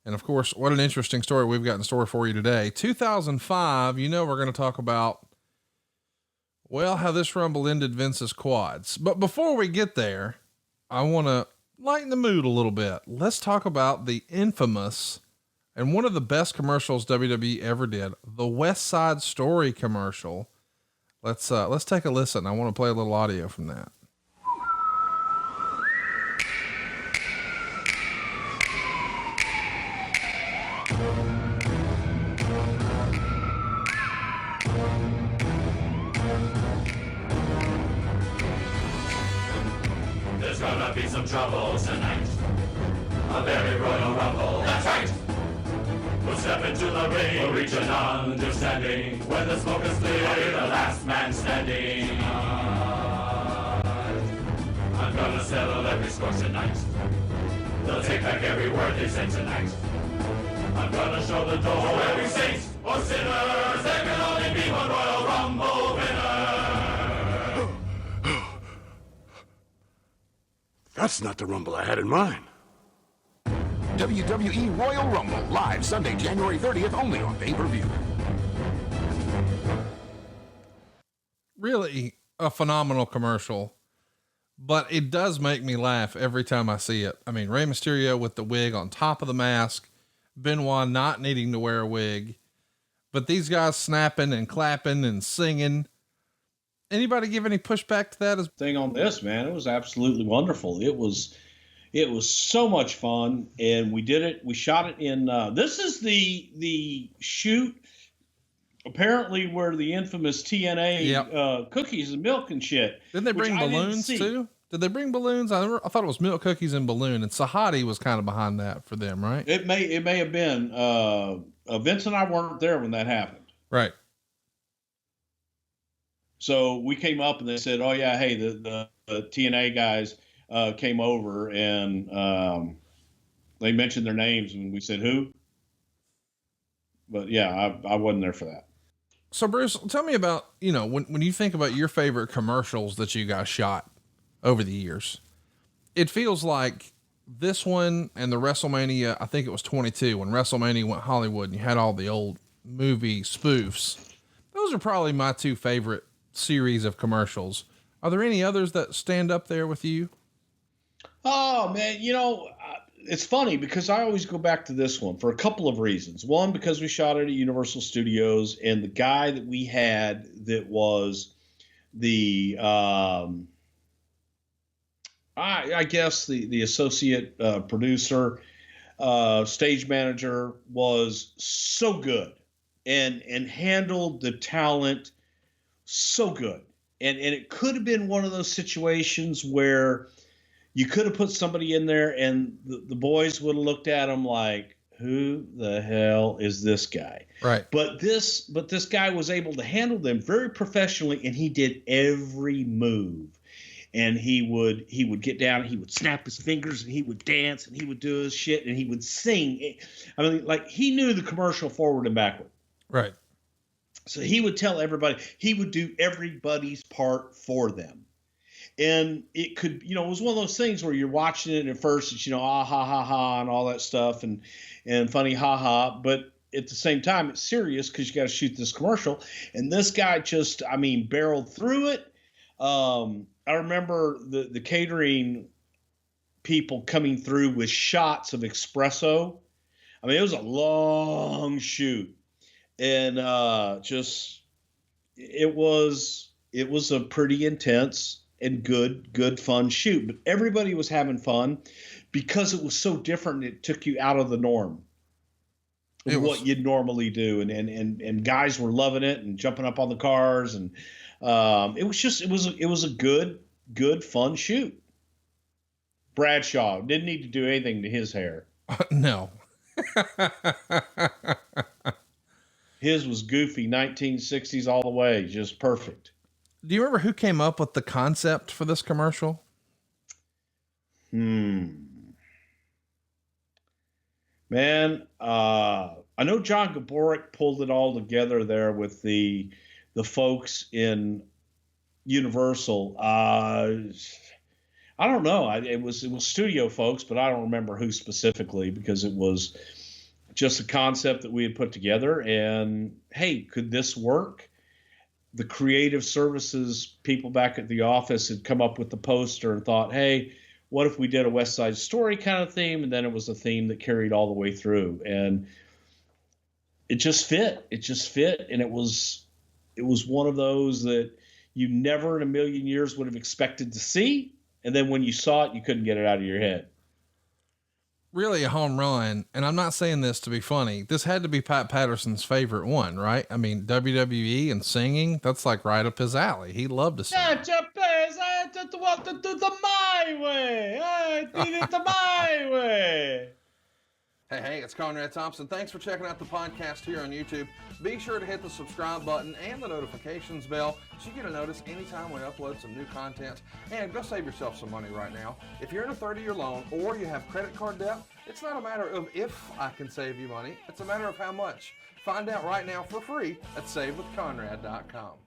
And of course, what an interesting story we've got in store for you today. 2005, we're going to talk about, well, how this Rumble ended Vince's quads. But before we get there, I want to lighten the mood a little bit. Let's talk about the infamous and one of the best commercials WWE ever did, the West Side Story commercial. Let's take a listen. I want to play a little audio from that. There's gonna be some trouble tonight. A very royal rumble. That's right. We'll step into the ring. We'll reach an understanding. When the smoke is clear, I'll be the last man standing. I'm gonna settle every score tonight. They'll take back every word they say tonight. I'm gonna show the door to every saint or sinner. There can only be one Royal Rumble winner. That's not the Rumble I had in mind. WWE Royal Rumble, live Sunday, January 30th, only on pay-per-view. Really a phenomenal commercial, but it does make me laugh every time I see it. I mean, Rey Mysterio with the wig on top of the mask, Benoit not needing to wear a wig, but these guys snapping and clapping and singing. Anybody give any pushback to that? Thing on this, man, it was absolutely wonderful. It was so much fun, and we did it. We shot it in, this is the shoot apparently where the infamous TNA, cookies and milk and shit. Didn't they bring balloons too? Did they bring balloons? I thought it was milk, cookies, and balloon, and Sahadi was kind of behind that for them, right? It may have been, Vince and I weren't there when that happened. Right. So we came up and they said, oh yeah, hey, the TNA guys, came over and, they mentioned their names and we said, who? But yeah, I wasn't there for that. So Bruce, tell me about, when you think about your favorite commercials that you guys shot over the years, it feels like this one and the WrestleMania, I think it was 22 when WrestleMania went Hollywood and you had all the old movie spoofs. Those are probably my two favorite series of commercials. Are there any others that stand up there with you? Oh man, it's funny because I always go back to this one for a couple of reasons. One, because we shot it at Universal Studios, and the guy that we had that was the, I guess the associate producer, stage manager was so good and handled the talent so good. And it could have been one of those situations where you could have put somebody in there and the boys would have looked at him like, who the hell is this guy? Right. But this guy was able to handle them very professionally, and he did every move. And he would get down, and he would snap his fingers, and he would dance, and he would do his shit, and he would sing. I mean, like, he knew the commercial forward and backward. Right. So he would tell everybody, he would do everybody's part for them. And it could, it was one of those things where you're watching it at first, it's, ah, ha, ha, ha, and all that stuff, and funny, ha, ha. But at the same time, it's serious because you got to shoot this commercial. And this guy just, barreled through it. I remember the catering people coming through with shots of espresso. It was a long shoot. And it was a pretty intense and good fun shoot, but everybody was having fun because it was so different. It took you out of the norm of what you'd normally do. And guys were loving it and jumping up on the cars. And it was a good fun shoot. Bradshaw didn't need to do anything to his hair. No. His was goofy 1960s all the way. Just perfect. Do you remember who came up with the concept for this commercial? Man, I know John Gaborik pulled it all together there with the folks in Universal. I don't know. It was studio folks, but I don't remember who specifically because it was just a concept that we had put together. And hey, could this work? The creative services people back at the office had come up with the poster and thought, hey, what if we did a West Side Story kind of theme? And then it was a theme that carried all the way through. And it just fit. It just fit. And it was one of those that you never in a million years would have expected to see. And then when you saw it, you couldn't get it out of your head. Really a home run. And I'm not saying this to be funny. This had to be Pat Patterson's favorite one, right? I mean, WWE and singing, that's like right up his alley. He loved to sing. I just want to do the my way. I did it the my way. Hey, it's Conrad Thompson. Thanks for checking out the podcast here on YouTube. Be sure to hit the subscribe button and the notifications bell so you get a notice anytime we upload some new content. And go save yourself some money right now. If you're in a 30-year loan or you have credit card debt, it's not a matter of if I can save you money. It's a matter of how much. Find out right now for free at SaveWithConrad.com.